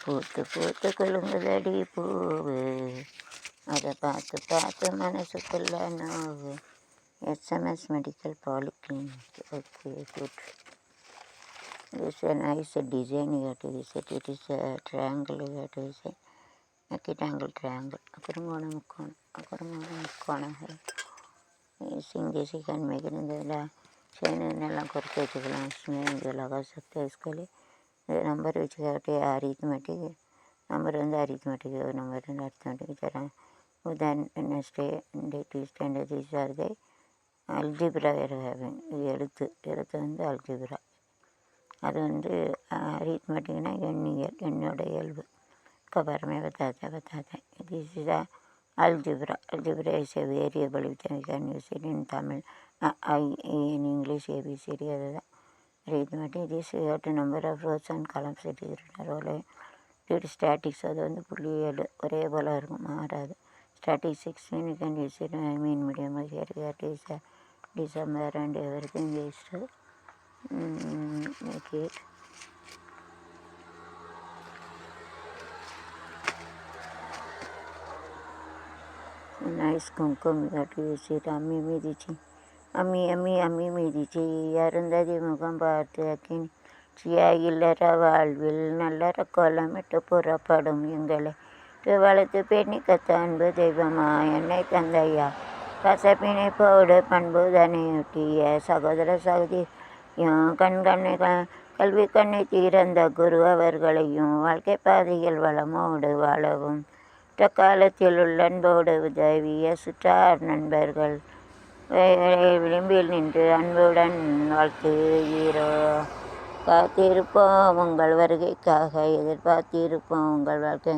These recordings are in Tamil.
பூத்து பூத்து குலுங்குதடி பூவு, அதை பார்த்து பார்த்து மனசுக்குள்ள நோவு. SMS medical polyclinic. Okay, good. This is a nice design you have to visit. It is a triangle you have to visit. Rectangle triangle. Akurangona mukkona hai. Singe से can make it in the chain and करके चुकला इसमें जो लगा सकते हैं इसके लिए नंबर which है arithmetic number and arithmetic number and arithmetic जरा then next day standard these are the algebra we are having எழுத்து வந்து algebra அது வந்து arithmeticனா எண்ணோட இயல்பு कबर में बताता this is a algebra is a variable which I can use it in Tamil in English ABCD அதுதான் arithmetic this you have to number of rows and columns it is written it statics அது வந்து புள்ளியியல் ஒரே போல இருக்கும் மாறாது statistics you can use it I mean medium here it is December and everything is make it nice kumkum you have to use it அம்மி மிதிச்சு அம்மி மிதிச்சு அருந்ததி முகம் பார்த்து அக்கினி இல்லற வாழ்வில் நல்லற கோலமிட்டு புறப்படும் எங்களை வளர்த்து பெண்ணிக்கத்த அன்பு தெய்வமா என்னை தந்தையா கசப்பினை போடு பண்பு தனையொட்டிய சகோதர சகோதரி கண்ணை கல்வி கண்ணை தீரந்த குரு அவர்களையும் வாழ்க்கை பாதையில் வளமோடு வாழவும் காலத்தில் உள்ள அன்போடு உதவிய சுற்றார் நண்பர்கள் விளிம்பில் நின்று அன்புடன் வாழ்த்துகிறோ காத்திருப்போம் உங்கள் வருகைக்காக எதிர்பார்த்திருப்போம் உங்கள் வாழ்க்கை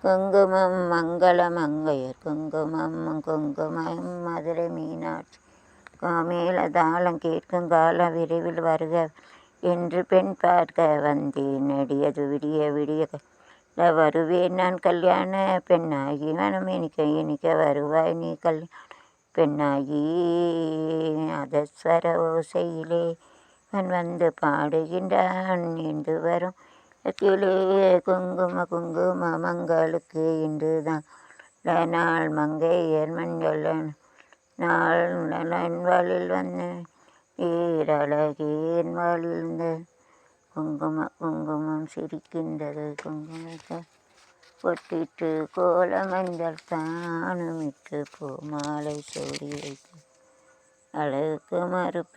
குங்குமம் மங்கள மங்கையர் குங்குமம் மதுரை மீனாட்சி மேலதாளம் கேட்கும் காலம் விரைவில் வருக என்று பெண் பார்க்க வந்தேன் நடியது விடிய வருவேன் நான் கல்யாண பெண்ணாகி மனம் இனிக்க வருவாய் நீ கல்யாண பெண்ணாகி அதஸ்வர ஓசையிலே வந்து பாடுகின்றான் என்று வரும் குங்கும மங்களுக்கு இன்றுதான் நாள் மங்கையர் மஞ்சள் நாள் நண்பாளில் வந்த ஈரழகேன் வாழில் குங்குமம் சிரிக்கின்றது குங்குமத்தை பொட்டிட்டு கோல மஞ்சள் தானுமிட்டு பூ மாலை சூடி வைத்து அழகுக்கு மறுப்பை